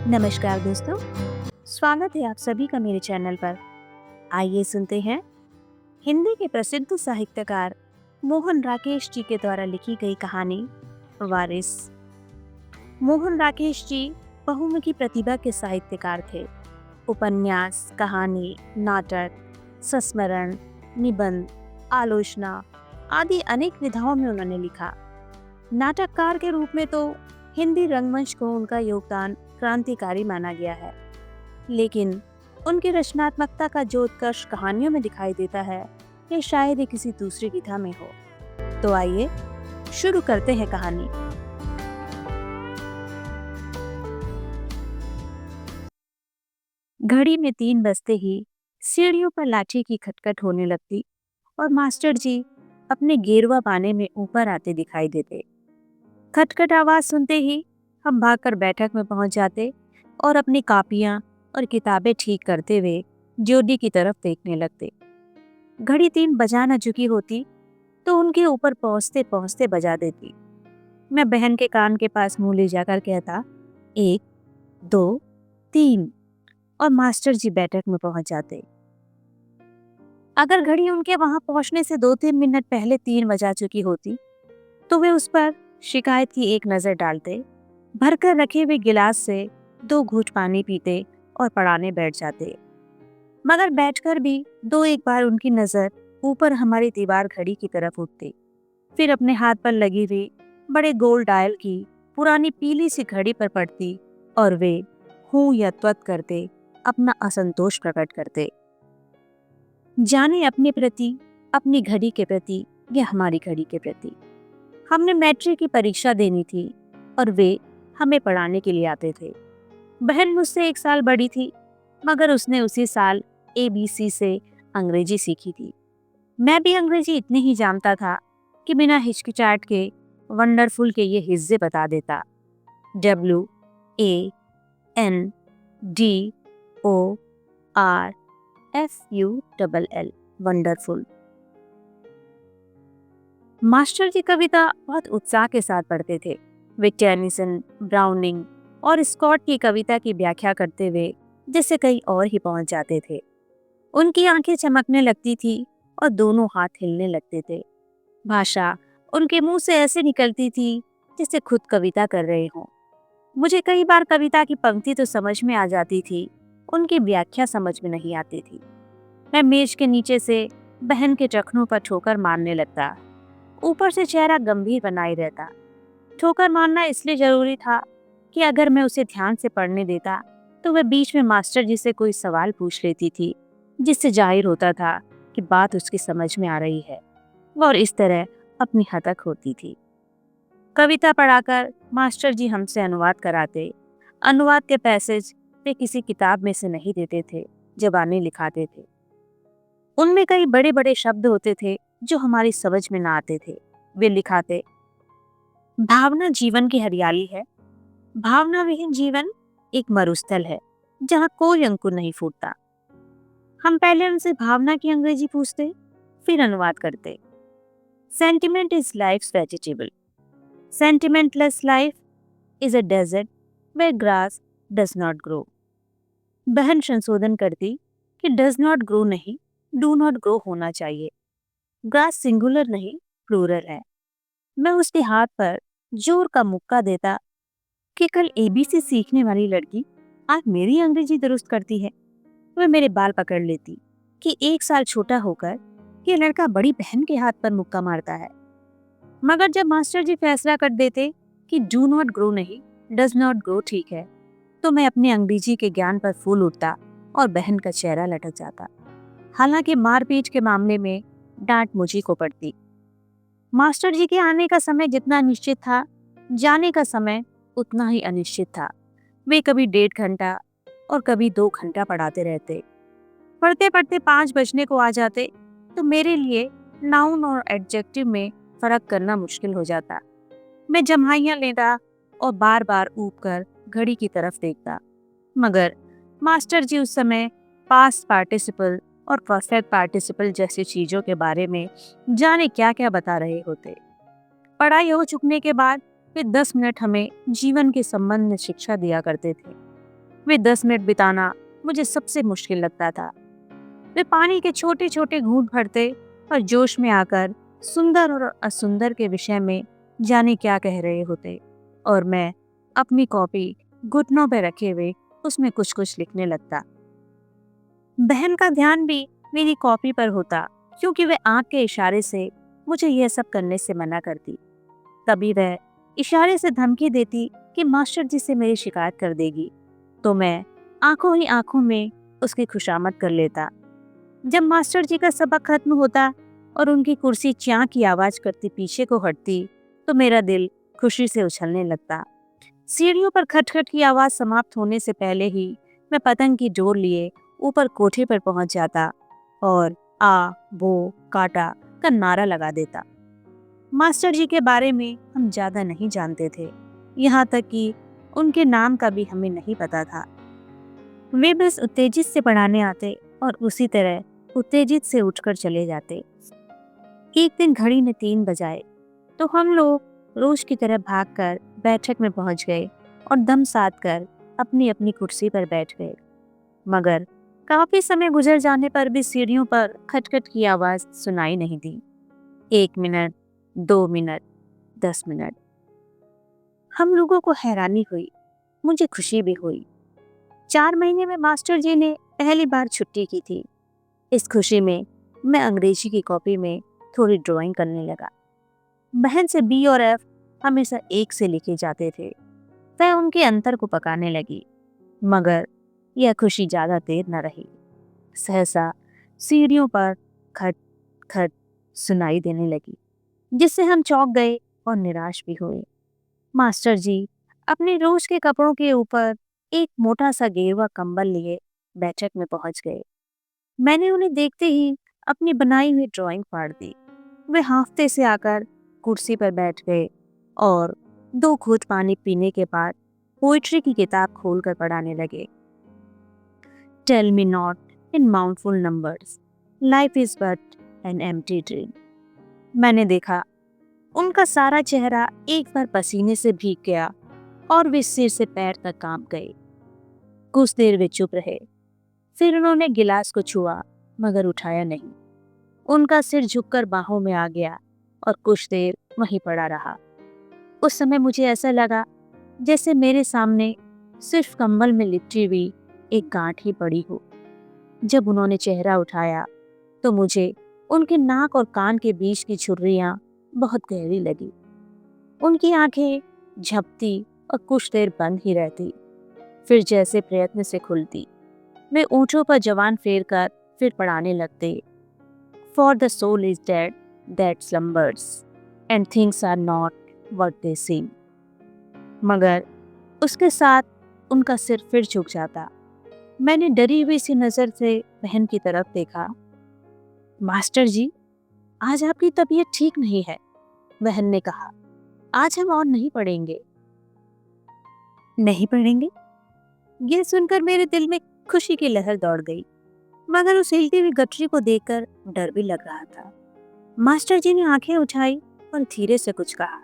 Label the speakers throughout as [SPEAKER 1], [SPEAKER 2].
[SPEAKER 1] नमस्कार दोस्तों, स्वागत है आप सभी का मेरे चैनल पर। आइए सुनते हैं हिंदी के प्रसिद्ध साहित्यकार मोहन राकेश जी के द्वारा लिखी गई कहानी वारिस। मोहन राकेश जी बहुमुखी प्रतिभा के साहित्यकार थे। उपन्यास, कहानी, नाटक, संस्मरण, निबंध, आलोचना आदि अनेक विधाओं में उन्होंने लिखा। नाटककार के रूप में तो हिंदी रंगमंच को उनका योगदान क्रांतिकारी माना गया है, लेकिन उनकी रचनात्मकता का जो उत्कर्ष कहानियों में दिखाई देता है, ये शायद ही किसी दूसरी विधा में हो। तो आइए शुरू करते हैं कहानी। घड़ी में 3 बजते ही सीढ़ियों पर लाठी की खटखट होने लगती और मास्टर जी अपने गेरुआ पाने में ऊपर आते दिखाई देते। खटखट आवाज सुनते ही हम भागकर बैठक में पहुंच जाते और अपनी कापियां और किताबें ठीक करते हुए ज्योति की तरफ देखने लगते। घड़ी 3 बजा न चुकी होती तो उनके ऊपर पहुंचते पहुंचते बजा देती। मैं बहन के कान के पास मुंह ले जाकर कहता, 1, 2, 3 और मास्टर जी बैठक में पहुंच जाते। अगर घड़ी उनके वहां पहुंचने से 2-3 मिनट पहले 3 बजा चुकी होती तो वे उस पर शिकायत की एक नजर डालते, भरकर रखे हुए गिलास से 2 घूंट पानी पीते और पढ़ाने बैठ जाते। मगर बैठकर भी 2-1 बार उनकी नजर ऊपर हमारी दीवार घड़ी की तरफ उठती, फिर अपने हाथ पर लगी हुई बड़े गोल डायल की पुरानी पीली सी घड़ी पर पड़ती और वे हूं या त्वत करते अपना असंतोष प्रकट करते। जाने अपने प्रति, अपनी घड़ी के प्रति या हमारी घड़ी के प्रति। हमने मैट्रिक की परीक्षा देनी थी और वे हमें पढ़ाने के लिए आते थे। बहन मुझसे 1 साल बड़ी थी, मगर उसने उसी साल ABC से अंग्रेजी सीखी थी। मैं भी अंग्रेजी इतनी ही जानता था कि बिना हिचकिचाहट के वंडरफुल के ये हिस्से बता देता। WANDORFULL, wonderful. मास्टर जी कविता बहुत उत्साह के साथ पढ़ते थे। वे टेनिसन, ब्राउनिंग और स्कॉट की कविता की व्याख्या करते हुए जैसे कहीं और ही पहुंच जाते थे। उनकी आंखें चमकने लगती थी और दोनों हाथ हिलने लगते थे। भाषा उनके मुंह से ऐसे निकलती थी जैसे खुद कविता कर रहे हों। मुझे कई बार कविता की पंक्ति तो समझ में आ जाती थी, उनकी व्याख्या समझ में नहीं आती थी। मैं मेज के नीचे से बहन के टखनों पर ठोकर मारने लगता। ऊपर से चेहरा गंभीर बनाए रहता। ठोकर मारना इसलिए जरूरी था कि अगर मैं उसे ध्यान से पढ़ने देता तो वह बीच में मास्टर जी से कोई सवाल पूछ लेती थी, जिससे जाहिर होता था कि बात उसकी समझ में आ रही है और इस तरह अपनी हतक होती थी। कविता पढ़ाकर मास्टर जी हमसे अनुवाद कराते। अनुवाद के पैसेज वे किसी किताब में से नहीं देते थे, ज़बानी लिखाते थे। उनमें कई बड़े बड़े शब्द होते थे जो हमारी समझ में ना आते थे। वे लिखाते, भावना जीवन की हरियाली है, भावना विहीन जीवन एक मरुस्थल है जहाँ कोई अंकुर नहीं फूटता। हम पहले उनसे भावना की अंग्रेजी पूछते, फिर अनुवाद करते। Sentiment is life vegetable, sentimentless life is a desert where grass does not grow. बहन संशोधन करती कि डज नॉट ग्रो नहीं, डू नॉट ग्रो होना चाहिए। ग्रास सिंगुलर नहीं, प्लूरल है। मैं उसके हाथ पर जोर का मुक्का देता कि कल ABC सीखने वाली लड़की आज मेरी अंग्रेजी दुरुस्त करती है। वह मेरे बाल पकड़ लेती कि 1 साल छोटा होकर ये लड़का बड़ी बहन के हाथ पर मुक्का मारता है। मगर जब मास्टर जी फैसला कर देते कि डू नॉट ग्रो नहीं, डज नॉट ग्रो ठीक है, तो मैं अपने अंग्रेजी के ज्ञान पर फूल उठता और बहन का चेहरा लटक जाता। हालांकि मारपीट के मामले में डांट मुझी को पड़ती। मास्टर जी के आने का समय जितना निश्चित था, जाने का समय उतना ही अनिश्चित था। वे कभी 1.5 घंटा और कभी 2 घंटा पढ़ाते रहते। पढ़ते पढ़ते 5 बजने को आ जाते तो मेरे लिए नाउन और एडजेक्टिव में फर्क करना मुश्किल हो जाता। मैं जम्हाइयाँ लेता और बार बार ऊब कर घड़ी की तरफ देखता, मगर मास्टर जी उस समय पास्ट पार्टिसिपल और परफेक्ट पार्टिसिपल जैसी चीज़ों के बारे में जाने क्या क्या बता रहे होते। पढ़ाई हो चुकने के बाद वे 10 मिनट हमें जीवन के संबंध में शिक्षा दिया करते थे। वे 10 मिनट बिताना मुझे सबसे मुश्किल लगता था। वे पानी के छोटे छोटे घूंट भरते और जोश में आकर सुंदर और असुंदर के विषय में जाने क्या कह रहे होते, और मैं अपनी कॉपी घुटनों पर रखे हुए उसमें कुछ कुछ लिखने लगता। बहन का ध्यान भी मेरी कॉपी पर होता, क्योंकि वह आंख के इशारे से मुझे यह सब करने से मना करती। तभी वह इशारे से धमकी देती कि मास्टर जी से मेरी शिकायत कर देगी, तो मैं आंखों ही आंखों में उसकी खुशामद कर लेता। जब मास्टर जी का सबक खत्म होता और उनकी कुर्सी च्यां की आवाज करती पीछे को हटती, तो मेरा दिल खुशी से उछलने लगता। सीढ़ियों पर खटखट की आवाज समाप्त होने से पहले ही मैं पतंग की डोर लिए ऊपर कोठे पर पहुंच जाता और आ वो काटा का नारा लगा देता। मास्टर जी के बारे में हम ज्यादा नहीं जानते थे, यहाँ तक कि उनके नाम का भी हमें नहीं पता था। वे बस उत्तेजित से पढ़ाने आते और उसी तरह उत्तेजित से उठकर चले जाते। एक दिन घड़ी ने 3 बजाए तो हम लोग रोज की तरह भागकर बैठक में पहुंच गए और दम साध कर अपनी अपनी कुर्सी पर बैठ गए। मगर काफी समय गुजर जाने पर भी सीढ़ियों पर खटखट की आवाज सुनाई नहीं दी। 1 मिनट, 2 मिनट, 10 मिनट। हम लोगों को हैरानी हुई, मुझे खुशी भी हुई। 4 महीने में मास्टर जी ने पहली बार छुट्टी की थी। इस खुशी में मैं अंग्रेजी की कॉपी में थोड़ी ड्राइंग करने लगा। बहन से बी और एफ हमेशा 1 से लिखे जाते थे। वह उनके अंतर को पकाने लगी, मगर यह खुशी ज्यादा देर न रही। सहसा सीढ़ियों पर खट खट सुनाई देने लगी, जिससे हम चौंक गए और निराश भी हुए। मास्टर जी अपने रोज के कपड़ों के ऊपर एक मोटा सा गेरुआ कंबल लिए बैठक में पहुंच गए। मैंने उन्हें देखते ही अपनी बनाई हुई ड्राइंग फाड़ दी। वे हांफते से आकर कुर्सी पर बैठ गए और 2 घूंट पानी पीने के बाद पोइट्री की किताब खोलकर पढ़ाने लगे। Tell me not in mournful numbers, life is but an empty dream. मैंने देखा उनका सारा चेहरा एक बार पसीने से भीग गया और वे सिर से पैर तक कांप गए। कुछ देर वे चुप रहे, फिर उन्होंने गिलास को छुआ मगर उठाया नहीं। उनका सिर झुककर बाहों में आ गया और कुछ देर वहीं पड़ा रहा। उस समय मुझे ऐसा लगा जैसे मेरे सामने सिर्फ कंबल में लिपटी हुई एक गांठ ही पड़ी हो। जब उन्होंने चेहरा उठाया तो मुझे उनके नाक और कान के बीच की झुर्रियां बहुत गहरी लगी। उनकी आंखें झपटी और कुछ देर बंद ही रहती, फिर जैसे प्रयत्न से खुलती। वे ऊंटों पर जवान फेर कर फिर पढ़ाने लगते। For the soul is dead that slumbers, and things are not what they seem. मगर उसके साथ उनका सिर फिर झुक जाता। मैंने डरी हुई सी नजर से बहन की तरफ देखा। मास्टर जी, आज आपकी तबीयत ठीक नहीं है, बहन ने कहा। आज हम और नहीं पढ़ेंगे। नहीं पढ़ेंगे? यह सुनकर मेरे दिल में खुशी की लहर दौड़ गई, मगर उस हिलती हुई गठरी को देखकर डर भी लग रहा था। मास्टर जी ने आंखें उठाई और धीरे से कुछ कहा।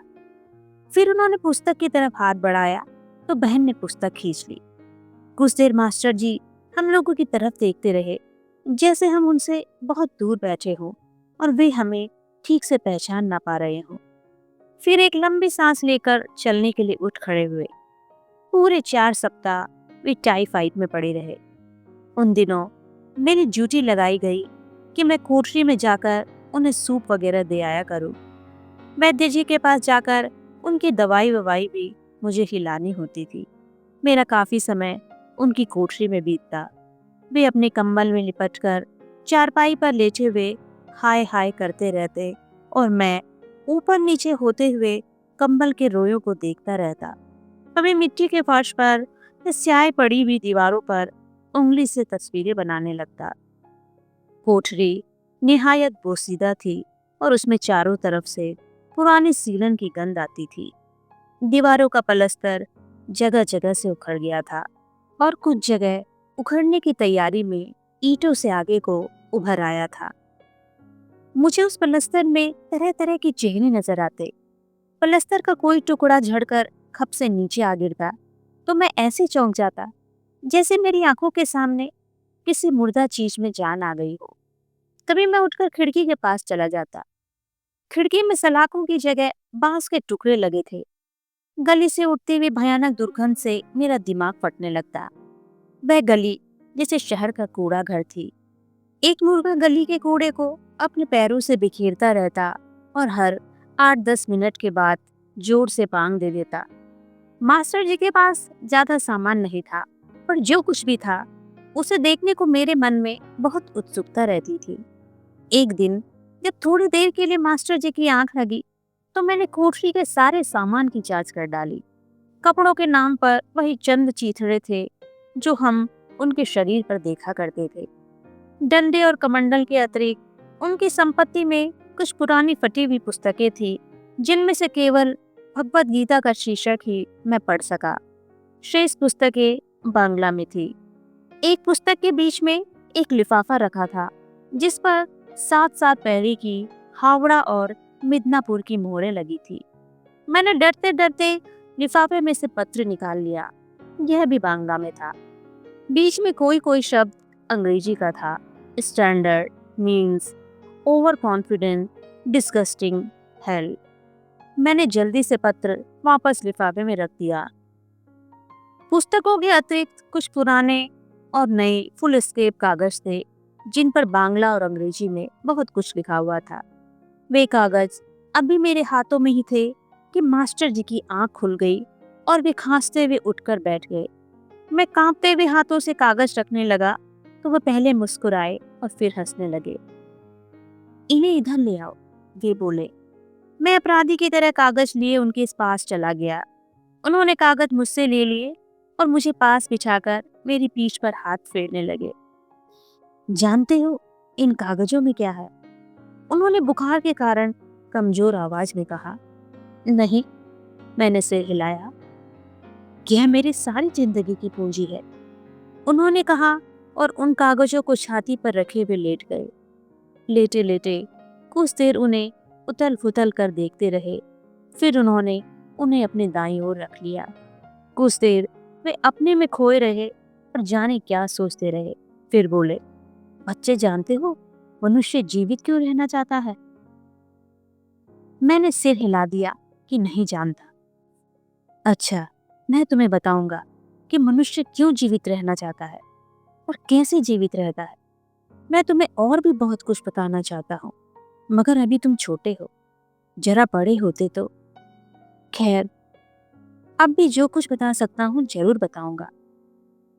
[SPEAKER 1] फिर उन्होंने पुस्तक की तरफ हाथ बढ़ाया तो बहन ने पुस्तक खींच ली। कुछ देर मास्टर जी हम लोगों की तरफ देखते रहे, जैसे हम उनसे बहुत दूर बैठे हों और वे हमें ठीक से पहचान ना पा रहे हों। फिर एक लंबी सांस लेकर चलने के लिए उठ खड़े हुए। पूरे 4 सप्ताह वे टाइफाइड में पड़े रहे। उन दिनों मेरी ड्यूटी लगाई गई कि मैं कोठरी में जाकर उन्हें सूप वगैरह दे आया करूं। वैद्य जी के पास जाकर उनकी दवाई ववाई भी मुझे खिलानी होती थी। मेरा काफी समय उनकी कोठरी में बीतता। वे अपने कंबल में लिपटकर चारपाई पर लेटे हुए हाय हाय करते रहते और मैं ऊपर नीचे होते हुए कंबल के रोयों को देखता रहता। कभी मिट्टी के फर्श पर या स्याही पड़ी हुई दीवारों पर उंगली से तस्वीरें बनाने लगता। कोठरी निहायत बोसीदा थी और उसमें चारों तरफ से पुरानी सीलन की गंध आती थी। दीवारों का पलस्तर जगह जगह से उखड़ गया था और कुछ जगह उखड़ने की तैयारी में ईंटों से आगे को उभर आया था। मुझे उस पलस्तर में तरह तरह के चेहरे नजर आते। पलस्तर का कोई टुकड़ा झड़कर खप से नीचे आ गिरता तो मैं ऐसे चौंक जाता जैसे मेरी आंखों के सामने किसी मुर्दा चीज में जान आ गई हो। कभी मैं उठकर खिड़की के पास चला जाता। खिड़की में सलाखों की जगह बांस के टुकड़े लगे थे। गली से उठती हुई भयानक दुर्गंध से मेरा दिमाग फटने लगता। वह गली जैसे शहर का कूड़ा घर थी। एक मुर्गा गली के कूड़े को अपने पैरों से बिखेरता रहता और हर 8-10 मिनट के बाद जोर से पांग दे देता। मास्टर जी के पास ज्यादा सामान नहीं था, पर जो कुछ भी था उसे देखने को मेरे मन में बहुत उत्सुकता रहती थी। एक दिन जब थोड़ी देर के लिए मास्टर जी की आंख लगी, तो मैंने कोठरी के सारे सामान की जांच कर डाली। कपड़ों के नाम पर वही चंद चीथड़े थे जो हम उनके शरीर पर देखा करते थे। डंडे और कमंडल के अतिरिक्त उनकी संपत्ति में कुछ पुरानी फटी हुई पुस्तकें थी, जिनमें से केवल भगवत गीता का शीर्षक ही मैं पढ़ सका। शेष पुस्तकें बांग्ला में थी। एक पुस्तक के बीच में एक लिफाफा रखा था, जिस पर 7-7 पैरी की हावड़ा और मिदनापुर की मोहरें लगी थी। मैंने डरते डरते लिफाफे में से पत्र निकाल लिया। यह भी बांग्ला में था। बीच में कोई कोई शब्द अंग्रेजी का था। Standard, means, over confident, disgusting, hello. मैंने जल्दी से पत्र वापस लिफाफे में रख दिया। पुस्तकों के अतिरिक्त कुछ पुराने और नए फुल स्केप कागज थे, जिन पर बांग्ला और अंग्रेजी में बहुत कुछ लिखा हुआ था। वे कागज अभी मेरे हाथों में ही थे कि मास्टर जी की आंख खुल गई और वे खांसते हुए उठकर बैठ गए। मैं कांपते हुए हाथों से कागज रखने लगा तो वह पहले मुस्कुराए और फिर हंसने लगे। इन्हें इधर ले आओ, वे बोले। मैं अपराधी की तरह कागज लिए उनके पास चला गया। उन्होंने कागज मुझसे ले लिए और मुझे पास बिछाकर मेरी पीठ पर हाथ फेरने लगे। जानते हो इन कागजों में क्या है? उन्होंने बुखार के कारण कमजोर आवाज में कहा। नहीं, मैंने सिर हिलाया। यह मेरी सारी जिंदगी की पूंजी है, उन्होंने कहा और उन कागजों को छाती पर रखे हुए लेट गए। लेटे लेटे कुछ देर उन्हें उथल फुथल कर देखते रहे। फिर उन्होंने उन्हें अपने दाईं ओर रख लिया। कुछ देर वे अपने में खोए रहे और जाने क्या सोचते रहे। फिर बोले, बच्चे जानते हो मनुष्य जीवित क्यों रहना चाहता है? मैंने सिर हिला दिया कि नहीं जानता। अच्छा, मैं तुम्हें बताऊंगा कि मनुष्य क्यों जीवित रहना चाहता है और कैसे जीवित रहता है। मैं तुम्हें और भी बहुत कुछ बताना चाहता हूँ, मगर अभी तुम छोटे हो। जरा बड़े होते तो। खैर, अब भी जो कुछ बता सकता हूँ जरूर बताऊंगा।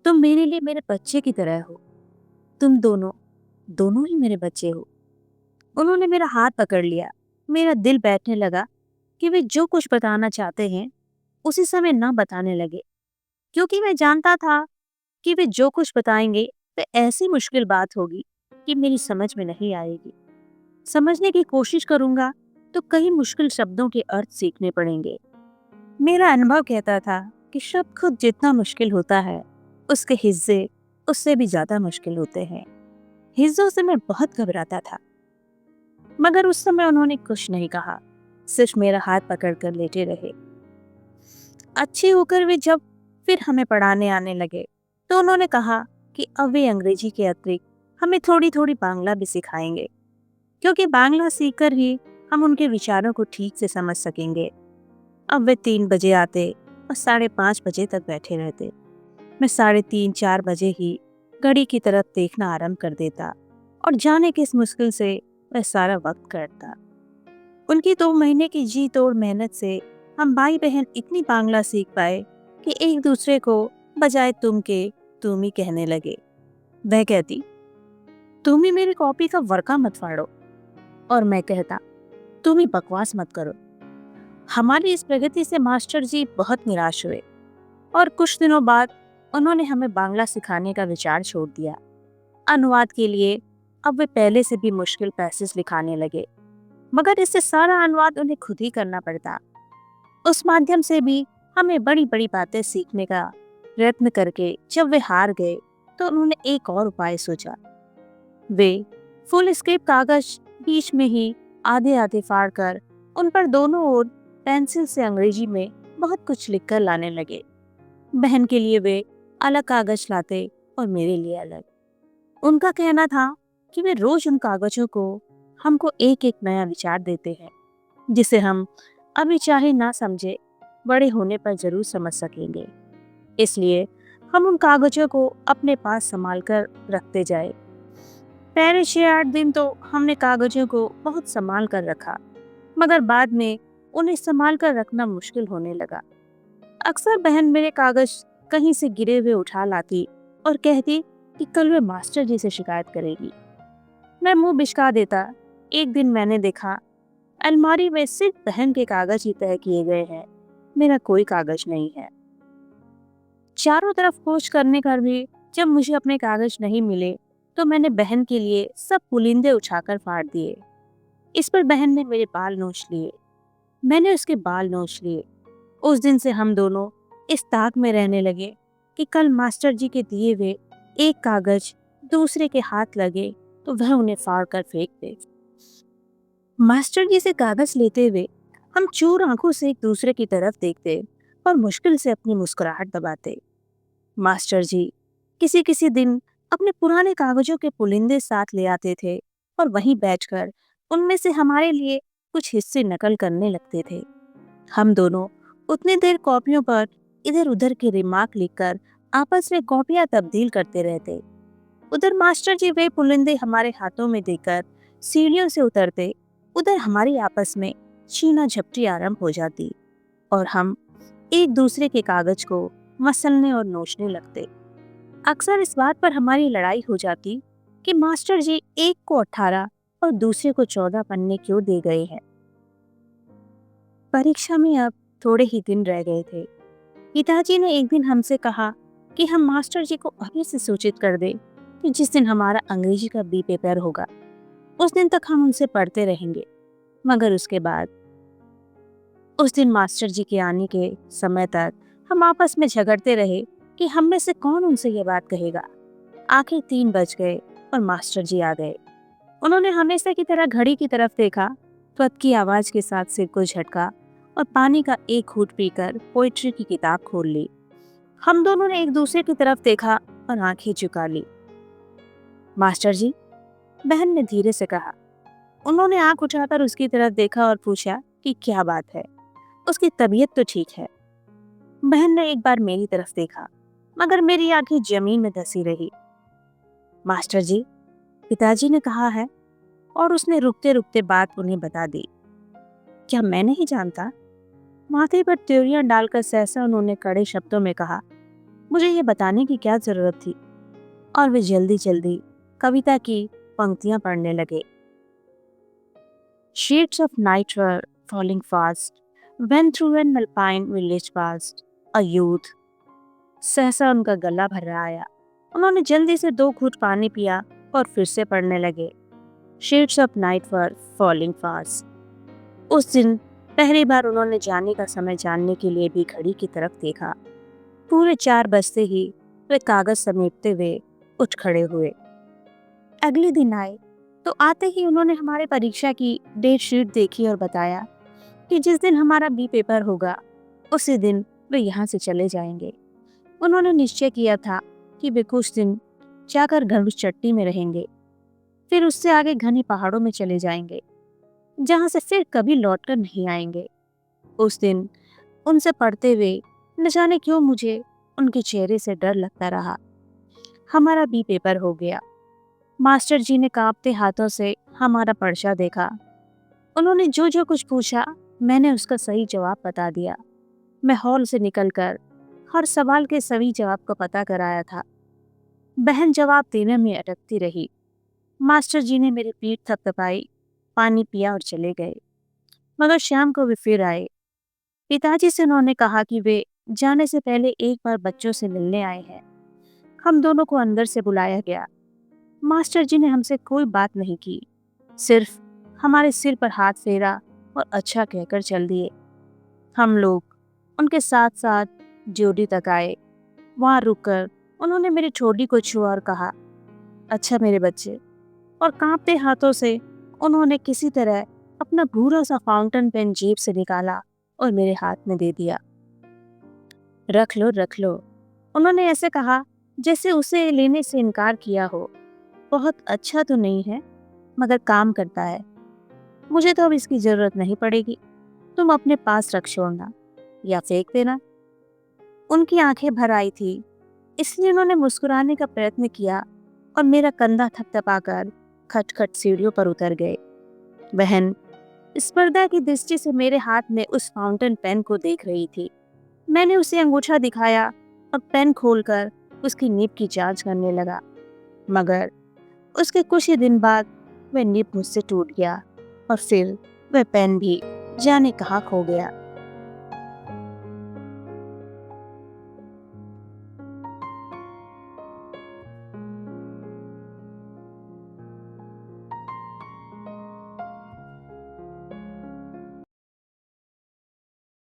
[SPEAKER 1] तुम मेरे लिए मेरे बच्चे की तरह हो। तुम दोनों दोनों ही मेरे बच्चे हो। उन्होंने मेरा हाथ पकड़ लिया। मेरा दिल बैठने लगा कि वे जो कुछ बताना चाहते हैं उसी समय न बताने लगे, क्योंकि मैं जानता था कि वे जो कुछ बताएंगे वे ऐसी मुश्किल बात होगी कि मेरी समझ में नहीं आएगी। समझने की कोशिश करूंगा तो कई मुश्किल शब्दों के अर्थ सीखने पड़ेंगे। मेरा अनुभव कहता था कि शब्द खुद जितना मुश्किल होता है, उसके हिस्से उससे भी ज्यादा मुश्किल होते हैं। हिस्सों से मैं बहुत घबराता था, मगर उस समय उन्होंने कुछ नहीं कहा, सिर्फ मेरा हाथ पकड़कर लेटे रहे। अच्छे होकर वे जब फिर हमें पढ़ाने आने लगे तो उन्होंने कहा कि अब वे अंग्रेजी के अतिरिक्त हमें थोड़ी थोड़ी बांग्ला भी सिखाएंगे, क्योंकि बांग्ला सीखकर ही हम उनके विचारों को ठीक से समझ सकेंगे। अब वे 3 बजे आते और 5:30 बजे तक बैठे रहते। मैं 3:30-4 बजे ही घड़ी की तरफ देखना आरंभ कर देता और जाने किस मुश्किल से वह सारा वक्त करता। उनकी 2 महीने की जी तोड़ मेहनत से हम भाई बहन इतनी बांग्ला सीख पाए कि एक दूसरे को बजाय तुम के तुम ही कहने लगे। वह कहती, तुम ही मेरी कॉपी का वर्का मत फाड़ो, और मैं कहता, तुम ही बकवास मत करो। हमारी इस प्रगति से मास्टर जी बहुत निराश हुए और कुछ दिनों बाद उन्होंने हमें बांग्ला सिखाने का विचार छोड़ दिया। अनुवाद के लिए अब वे पहले से भी मुश्किल पैसेज लिखाने लगे, मगर इससे सारा अनुवाद उन्हें खुद ही करना पड़ता। उस माध्यम से भी हमें बड़ी बड़ी बातें सीखने का प्रयत्न करके जब वे हार गए तो उन्होंने एक और उपाय सोचा। वे फुल स्केप कागज बीच में ही आधे आधे फाड़ कर उन पर दोनों ओर पेंसिल से अंग्रेजी में बहुत कुछ लिखकर लाने लगे। बहन के लिए वे अलग कागज लाते और मेरे लिए अलग। उनका कहना था कि वे रोज उन कागजों को हमको एक एक नया विचार देते हैं, जिसे हम अभी चाहे ना समझे, बड़े होने पर जरूर समझ सकेंगे। इसलिए हम उन कागजों को अपने पास संभाल कर रखते जाए। पहले 6-8 दिन तो हमने कागजों को बहुत संभाल कर रखा, मगर बाद में उन्हें संभाल कर रखना मुश्किल होने लगा। अक्सर बहन मेरे कागज कहीं से गिरे हुए उठा लाती और कहती कि कल वे मास्टर जी से शिकायत करेगी। मैं मुंह बिचका देता। एक दिन मैंने देखा अलमारी में सिर्फ बहन के कागज ही तय किए गए हैं, मेरा कोई कागज नहीं है। चारों तरफ खोज करने पर भी जब मुझे अपने कागज नहीं मिले तो मैंने बहन के लिए सब पुलिंदे उठाकर फाड़ दिए। इस पर बहन ने मेरे बाल नोच लिए, मैंने उसके बाल नोच लिए। उस दिन से हम दोनों इस ताक में रहने लगे कि कल मास्टर जी के दिए हुए एक कागज दूसरे के हाथ लगे तो वह उन्हें फाड़ कर फेंक दे। मास्टर जी से कागज लेते हुए हम चूर आंखों से एक दूसरे की तरफ देखते और मुश्किल से अपनी मुस्कुराहट दबाते। मास्टर जी किसी किसी दिन अपने पुराने कागजों के पुलिंदे साथ ले आते थे और वहीं बैठकर उनमें से हमारे लिए कुछ हिस्से नकल करने लगते थे। हम दोनों उतनी देर कॉपियों पर इधर उधर के रिमार्क लिखकर आपस में कॉपियां तब्दील करते रहते। उधर मास्टर जी वे पुलिंदे हमारे हाथों में देकर सीढ़ियों से उतरते, उधर हमारी आपस में छीना झपटी आरंभ हो जाती और हम एक दूसरे के कागज को मसलने और नोचने लगते। अक्सर इस बात पर हमारी लड़ाई हो जाती कि मास्टर जी एक को 18 और दूसरे को 14 पन्ने क्यों दे गए हैं। परीक्षा में अब थोड़े ही दिन रह गए थे। पिताजी ने एक दिन हमसे कहा कि हम मास्टर जी को अभी से सूचित कर दें कि जिस दिन हमारा अंग्रेजी का बी पेपर होगा उस दिन तक हम उनसे पढ़ते रहेंगे। मगर उसके बाद उस दिन मास्टर जी के आने के समय तक हम आपस में झगड़ते रहे कि हम में से कौन उनसे ये बात कहेगा। आखिर 3 बज गए और मास्टर जी आ गए। उन्होंने हमेशा की तरह घड़ी की तरफ देखा, त्वत की आवाज के साथ सिर को झटका और पानी का एक घूंट पीकर पोइट्री की किताब खोल ली। हम दोनों ने एक दूसरे की तरफ देखा और आंखें झुका ली। मास्टर जी, बहन ने धीरे से कहा। उन्होंने आंख उठाकर उसकी तरफ देखा और पूछा कि क्या बात है, उसकी तबीयत तो ठीक है। बहन ने एक बार मेरी तरफ देखा, मगर मेरी आंखें जमीन में धसी रही। मास्टर जी, पिताजी ने कहा है, और उसने रुकते रुकते बात उन्हें बता दी। क्या मैं नहीं जानता? माथे पर त्योरियां डालकर सहसा उन्होंने कड़े शब्दों में कहा, मुझे ये बताने की क्या जरूरत थी। और वे जल्दी जल्दी कविता की पंक्तियां पढ़ने लगे। Sheets of night were falling fast when through an alpine village passed a youth। सहसा उनका गला भर आया। उन्होंने जल्दी से 2 घूंट पानी पिया और फिर से पढ़ने लगे। Sheets of night were falling fast। उस दिन पहली बार उन्होंने जाने का समय जानने के लिए भी घड़ी की तरफ देखा। पूरे 4 बजते ही वे कागज समेटते हुए उठ खड़े हुए। अगले दिन आए तो आते ही उन्होंने हमारे परीक्षा की डेट शीट देखी और बताया कि जिस दिन हमारा बी पेपर होगा उसी दिन वे यहाँ से चले जाएंगे। उन्होंने निश्चय किया था कि वे कुछ दिन जाकर घरुच चट्टी में रहेंगे, फिर उससे आगे घने पहाड़ों में चले जाएंगे, जहाँ से फिर कभी लौटकर नहीं आएंगे। उस दिन उनसे पढ़ते हुए न जाने क्यों मुझे उनके चेहरे से डर लगता रहा। हमारा बी पेपर हो गया। मास्टर जी ने कांपते हाथों से हमारा पर्चा देखा। उन्होंने जो जो कुछ पूछा मैंने उसका सही जवाब बता दिया। मैं हॉल से निकलकर हर सवाल के सही जवाब को पता कराया था। बहन जवाब देने में अटकती रही। मास्टर जी ने मेरी पीठ थपथपाई, पानी पिया और चले गए। मगर शाम को वे फिर आए। पिताजी से उन्होंने कहा कि वे जाने से पहले एक बार बच्चों से मिलने आए हैं। हम दोनों को अंदर से बुलाया गया। मास्टर जी ने हमसे कोई बात नहीं की, सिर्फ हमारे सिर पर हाथ फेरा और अच्छा कहकर चल दिए। हम लोग उनके साथ साथ ज्योति तक आए। वहां रुककर उन्होंने मेरी ठोड़ी को छुआ और कहा, अच्छा मेरे बच्चे। और कांपते हाथों से उन्होंने किसी तरह अपना भूरा सा फाउंटेन पेन जेब से निकाला और मेरे हाथ में दे दिया। रख लो रख लो, उन्होंने ऐसे कहा जैसे उसे लेने से इनकार किया हो। बहुत अच्छा तो नहीं है, मगर काम करता है। मुझे तो अब इसकी जरूरत नहीं पड़ेगी। तुम अपने पास रख छोड़ना या फेंक देना। उनकी आंखें भर आई थी, इसलिए उन्होंने मुस्कुराने का प्रयत्न किया और मेरा कंधा थपथपाकर खटखट सीढ़ियों पर उतर गए। बहन स्पर्धा की दृष्टि से मेरे हाथ में उस फाउंटेन पेन को देख रही थी। मैंने उसे अंगूठा दिखाया और पेन खोलकर उसकी नीब की जांच करने लगा, मगर उसके कुछ ही दिन बाद वह नीब मुझसे टूट गया और फिर वह पेन भी जाने कहाँ खो गया।